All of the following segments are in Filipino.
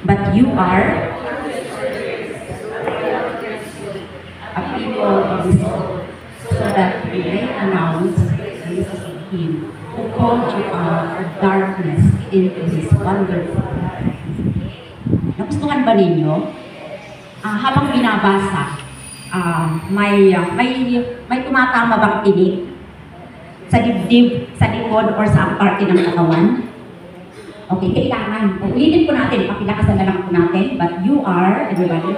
but you are a people of His own, so that we may announce the praises of Him who called you out of darkness into His wonderful light. Nagustuhan ba ninyo? Habang binabasa, may tumatama bang tinik? Sa dibdib, sa likod, or sa parte ng katawan? Okay, kailangan. Ulitin po natin, pakilakasan na lang po natin. But you are, everybody.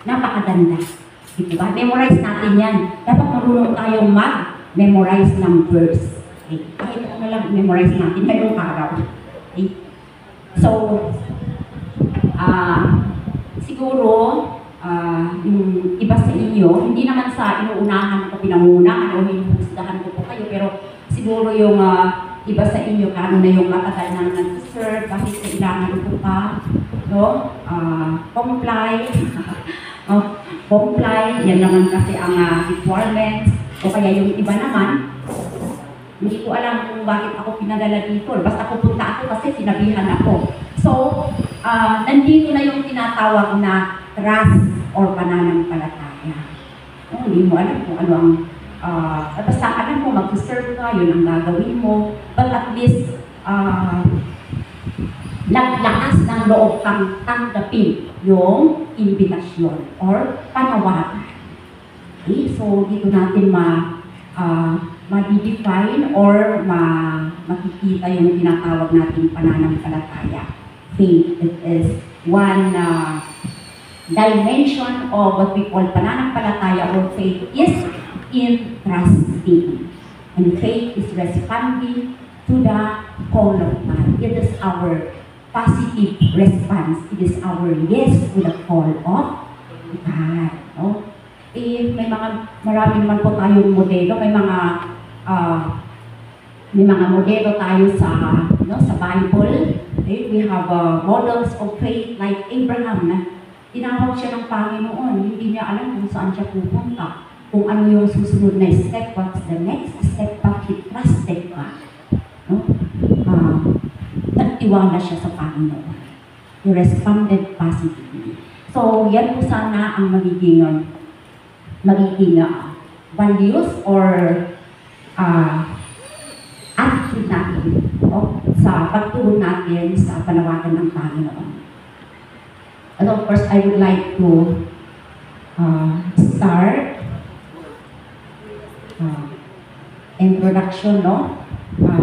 Napakaganda. Diba? Memorize natin yan. Dapat marunong tayong mag-memorize ng verse. Okay. Kahit ano lang memorize natin ngayong araw. Okay. So, siguro, yung iba sa inyo, hindi naman sa inuunahan ko, pinangunahan o hinuhusgahan ko po kayo, pero siguro yung iba sa inyo, kano na yung matagal na nag-serve, bakit kailangan ko pa, no? Comply, comply, yan naman kasi ang requirements, o kaya yung iba naman, hindi ko alam kung bakit ako pinadala dito. Basta pupunta ako kasi sinabihan ako. So, nandito na yung tinatawag na trust or pananampalataya. Hindi mo alam kung ano ang basta alam mo, mag-serve ka, yun ang gagawin mo. But at least, naglakas ng loob kang tanggapin yung invitasyon or panawagan. Okay? So, dito natin ma-define or makikita yung tinatawag natin pananampalataya. Faith, it is one dimension of what we call pananampalataya or faith is in trusting. And faith is responding to the call of God. It is our positive response. It is our yes to the call of God. No? Marami naman po tayong modelo, may mga modelo tayo sa Bible. Okay? We have models of faith like Abraham na tinawag siya ng Panginoon. Hindi niya alam kung saan siya pupunta, kung ano yung susunod na step, what's the next step, but he trusted God. No? Nagtiwala siya sa Panginoon. He responded positively. So, yan po sana ang magiging values or attitude natin sa pagtulong natin sa panawagan ng Panginoon. And of course, I would like to start introduction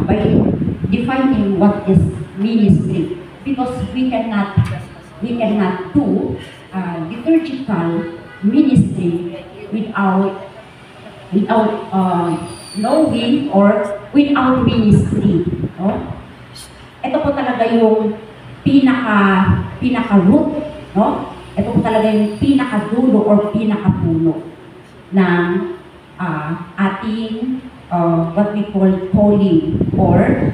by defining what is ministry, because we cannot do liturgical ministry without knowing or without ministry. No? Ito po talaga yung pinaka-root, no? Ito po talaga yung pinaka-dulo or pinaka-puno ng ating what we call calling or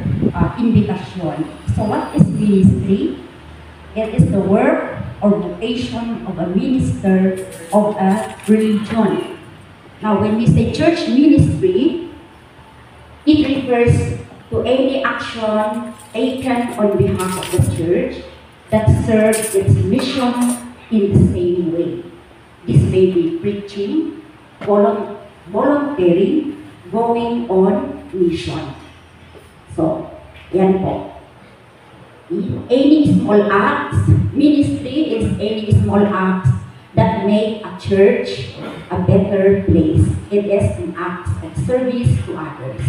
invitation. So what is ministry? It is the work or vocation of a minister of a religion. Now, when we say church ministry, it refers to any action taken on behalf of the church that serves its mission in the same way. This may be preaching, volunteering, going on mission. So, yan po. Any small acts, ministry is any small acts that make a church a better place. It is an act of service to others.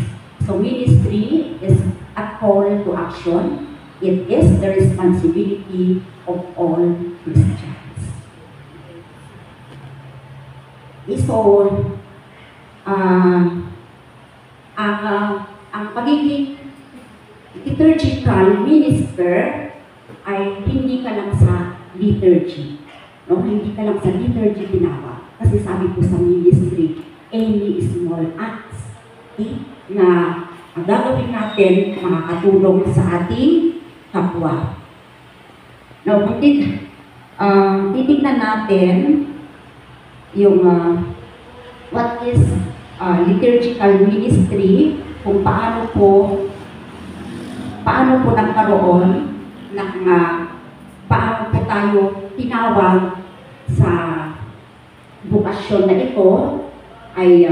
So ministry is a call to action. It is the responsibility of all Christians. So, ang pagiging liturgical minister ay hindi ka lang sa liturgy. No? Hindi ka lang sa liturgy tinawag. Kasi sabi po sa ministry, any small acts, okay, na ang gagawin natin makakatulong sa ating kapwa. Now, titignan natin yung what is liturgical ministry, kung paano po nagkaroon ng paano po tayo tinawag sa bukasyon na ito ay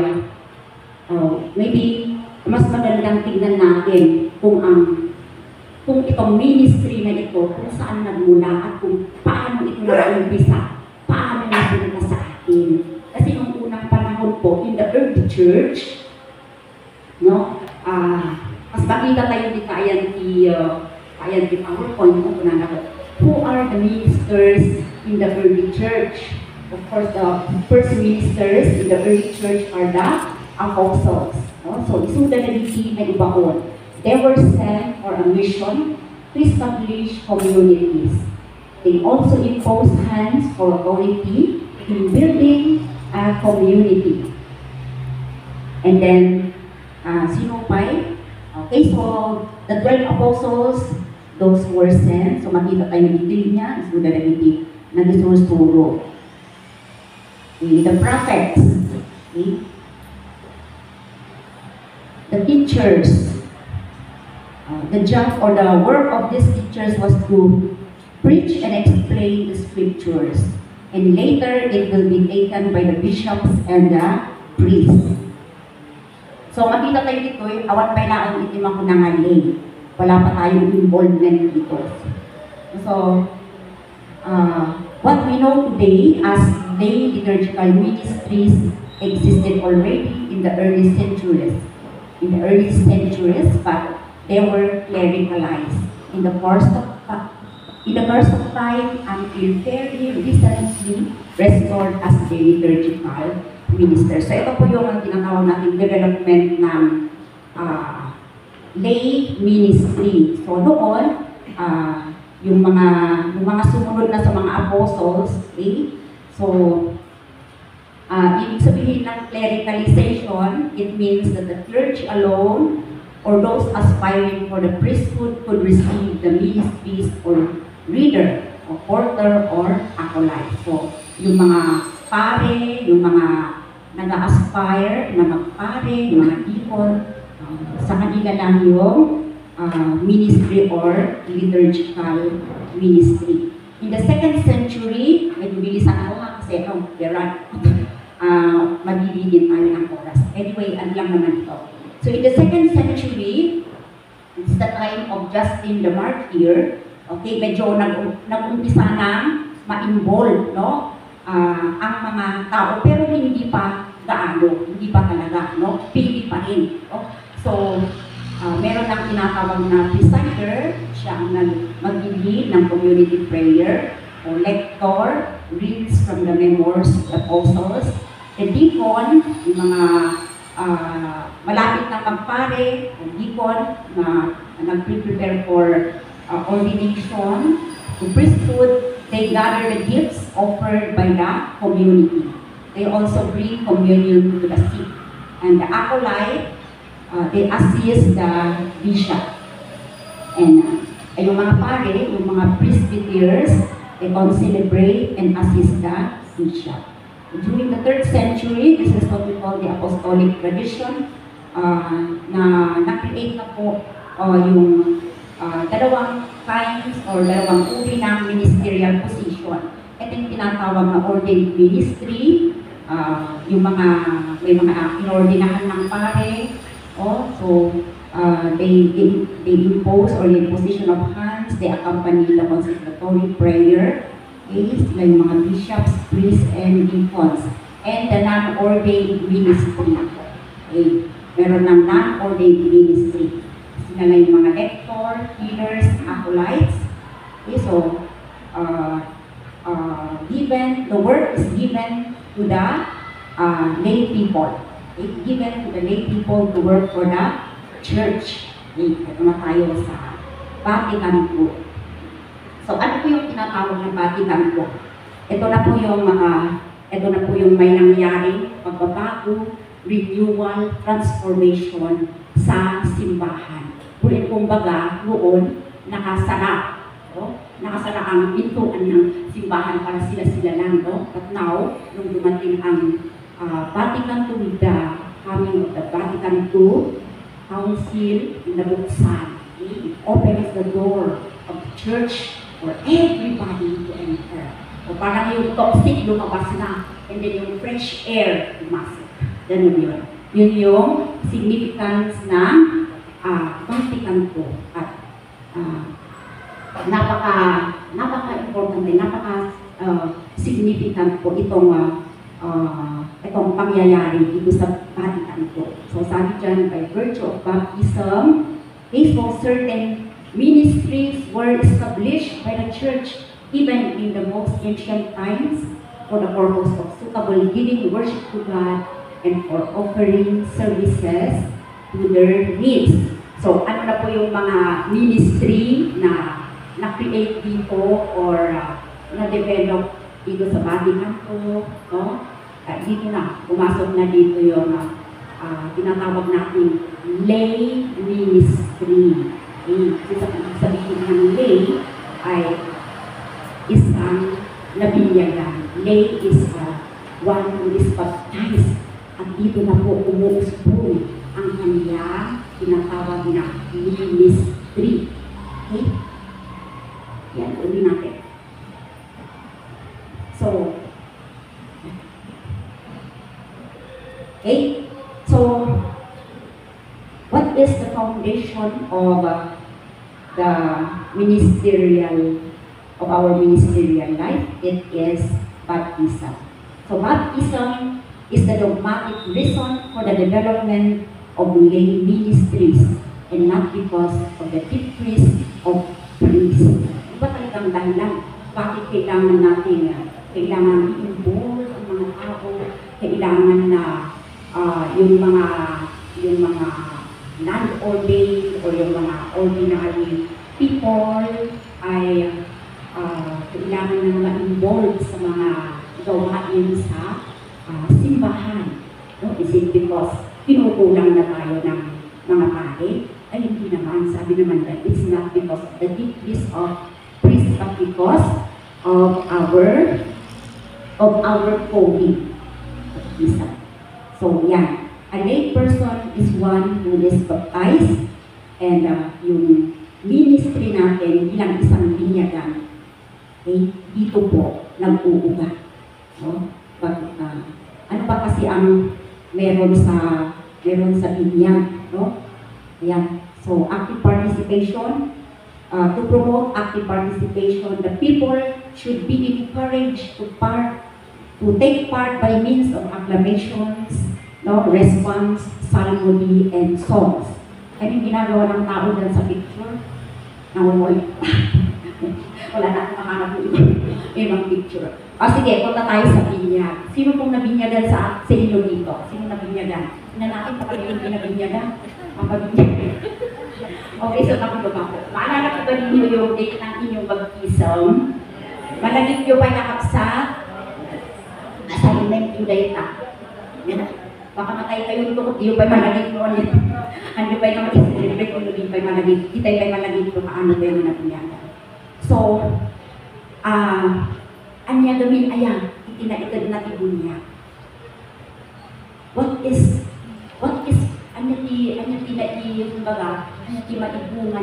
maybe mas magandang tignan natin kung itong ministry na ito, kung saan nagmula at kung paano ito nag-umpisa, paano natin sa atin. Kasi nung unang panahon po, in the early church, no, mas makita tayo di PowerPoint mo po na who are the ministers in the early church? Of course, the first ministers in the early church are the apostles. No? So, isuda na hindi na ibaon. They were sent for a mission to establish communities. They also imposed hands for authority in building a community. And then, sino pa? Okay, so the 12 apostles, those who were sent, so makita tayo dito niya, isuda na hindi na nagsusuro. Okay, the prophets, okay? The teachers, the job or the work of these teachers was to preach and explain the scriptures. And later, it will be taken by the bishops and the priests. So, makita tayo dito, awan pa ilaan itim ako ng lay. Wala pa tayong involvement dito. So, what we know today as lay liturgical ministries existed already in the early centuries. But they were clericalized in the course of time until very recently restored as the liturgical minister. So ito po yung tinatawag natin development ng lay ministry. So noon, yung mga sumunod na sa mga apostles, okay? So ibig sabihin ng clericalization, it means that the clergy alone or those aspiring for the priesthood could receive the ministries or reader, or porter, or acolyte. So, yung mga pare, yung mga nag-aspire na magpare, yung mga deacon, sa kanila lang yung ministry or liturgical ministry. In the 2nd century, medyo bilisan ako kasi magigigin tayo ng oras. Anyway, ano lang naman ito. So in the 2nd century, it's the time of Justin the Martyr. Okay, medyo nag-umpisa na ma-involve, no? Ang mga tao, pero hindi pa gaano, hindi pa talaga, no? Pili pa rin. No? So, meron ng tinatawag na presider, siya ang mag-lead ng community prayer, o lector, reads from the memoirs of the apostles. The deacon, yung mga malapit na magpare, o deacon na nag-prepare for ordination. The priesthood, they gather the gifts offered by the community. They also bring communion to the sick. And the acolyte, they assist the bishop. And yung mga pare, yung mga presbyters, they all celebrate and assist the bishop. During the 3rd century, this is what we call the apostolic tradition, na na-create na po yung dalawang kinds or dalawang uri ng ministerial position. Ito yung tinatawag na ordained ministry, yung may mga inordinahan ng pare, so they impose or the position of hands, they accompany the consolatory prayer, sila yung mga bishops, priests, and deacons. And the non-ordained ministry. Okay. Meron ng non-ordained ministry. Sila lang yung mga lector, healers, acolytes. Okay, so, the work is given to the lay people. Okay, given to the lay people to work for the church. Okay, ito na tayo sa Vatican po. So, ano po yung tinatawag ng Vatican po? Ito na po yung may nangyaring pagbabago, renewal, transformation sa simbahan. Kumbaga, noon, nakasara. No? Nakasara ang pintuan ng simbahan para sila-sila lang. No? But now, nung dumating ang Vatican II with the coming of the Vatican II Council, nabuksan. It opens the door of the church for everybody to enter. O parang yung toxic lumabas na, and then yung fresh air pumasok. Ganun yun. Yun yung significance ng Vatican II. At napaka-importante, significant po itong pangyayari dito sa Vatican II. So sabi dyan, by virtue of baptism, certain ministries were established by the church even in the most ancient times for the purpose of suitable giving worship to God and for offering services to their needs. So, ano na po yung mga ministry na na-create dito or na-develop dito sa Vatican II, no? Dito na, pumasok na dito yung tinatawag natin lay ministry. Sabihin ng lay ay isang nabinyagan. Lay is one who is baptized. At dito na po umuusbong ang kanyang tinatawag na ministry. Okay? Yan, ulit natin. So, okay? So, what is the foundation of our ministerial life? It is baptism. So baptism is the dogmatic reason for the development of lay ministries and not because of the decrease of priests. Iba talagang dahilan. Bakit kailangan natin, kailangan i-involve ang mga tao, kailangan na yung mga non-ordained or yung mga ordinary people ay kailangan na ma-involve sa mga gawain sa simbahan. No? Is it because pinukulang na tayo ng mga pare? Ay hindi naman. Sabi naman that it's not because of the decrease of priests but because of our calling. So yan. A lay person is one who is baptized and yung ministry natin bilang isang binyagan dito po nag-uuga. No? Ano ba kasi ang meron sa binyag, no? Ayan. So active participation, to promote active participation, the people should be encouraged to take part by means of acclamations, no, response, psalmody, and songs. Ano yung ginagawa ng tao dyan sa picture? Nawawala. Wala na akong mahanap yung ibang picture. Sige, punta tayo sa binyag. Sino pong nabinyagan sa inyo dito? Sino nabinyagan? Tingnan pa kayo yung pinabinyagan. Mapabinyag. Okay, so tapos ba po? Maalala ko ba ninyo yung date ng inyong baptism? Malagit nyo ba nakapsat? Nasa inyong yung data. Baka matay kayo ito, di pa malagit mo ulit. Hindi pa yung mag-isip kung hindi pa malagit. Di tayo pa malagit kung paano ba yung nabinyagan. So, anya gawin ayan, itinaitad na tibunya. What is, anya ti maibunga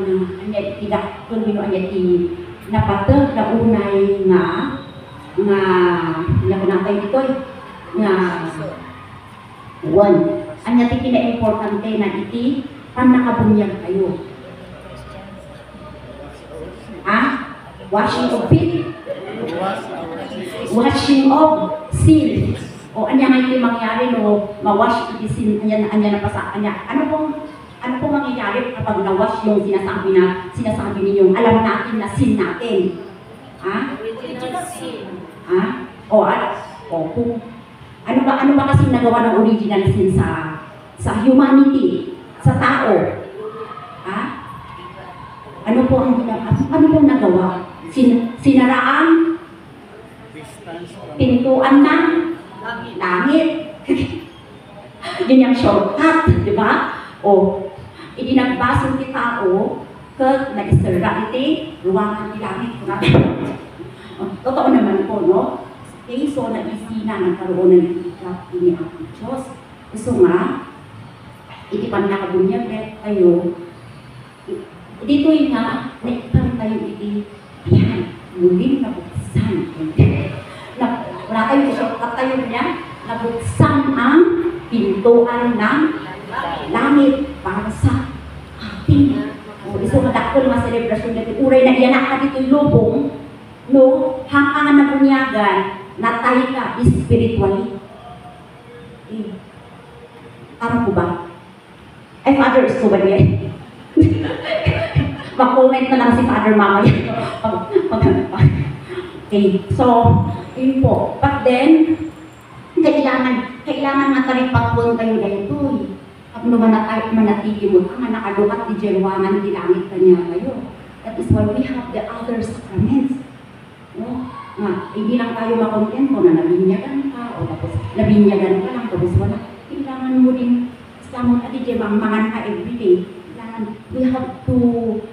na, anya tidak, kung bino anya ti, napatag na unay nakunatay dito, one, anya ti kina-importante na iti, pan nakabunyag kayo. Washing of feet, washing of sin. O anya nga yung mangyari no, ma-wash iti sin, anya na pasa, ano pong mangyayari kapag na-wash yung sinasabi ninyong alam natin na sin natin? Original sin. Ano ba kasi nagawa ng original sin sa humanity, sa tao? Ano pong nagawa? Sinaraan pintuan ng langit. Yun yung shortcut, di ba? O, idinagbasan ti tao Kag na-isira iti, ruwangan ti langit. Totoo naman po, no? Okay, so nag-isina, nagkaroon ng itikap ini ang Diyos. So nga, iti pan nakabunyag tayo, dito yung nga, naikang tayo iti, ayan, muling nabuksan. Wala tayo siya, tayo niya, nabuksan ang pintuan ng langit para sa ating. So, madakol mga selebrasyon dito. Uray na iyanak ka dito yung lubong, no, hangangan na bunyagan, natay ka spiritually. Eh, tama po ba? Ay, Father, is so ba yan? Mag-comment na lang si Father mamaya. Okay, so, yun po. But then, kailangan mataripagpon kayo dahito. Pag manatili mo, ang nakadukat ni Jeruangan, dilangit ka niya kayo. That is why we have the other sacraments. No? Hindi lang tayo makontento na nabinyagan ka, o tapos nabinyagan ka lang, tapos wala. Kailangan mo din, Islamon, adi Jemang, mangan ka everyday. We have to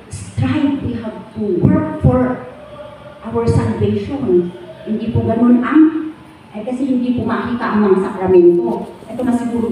strive, we have to work for our salvation. Hindi po ganun ang, kasi hindi po makita ang mga sakramento. Ito na siguro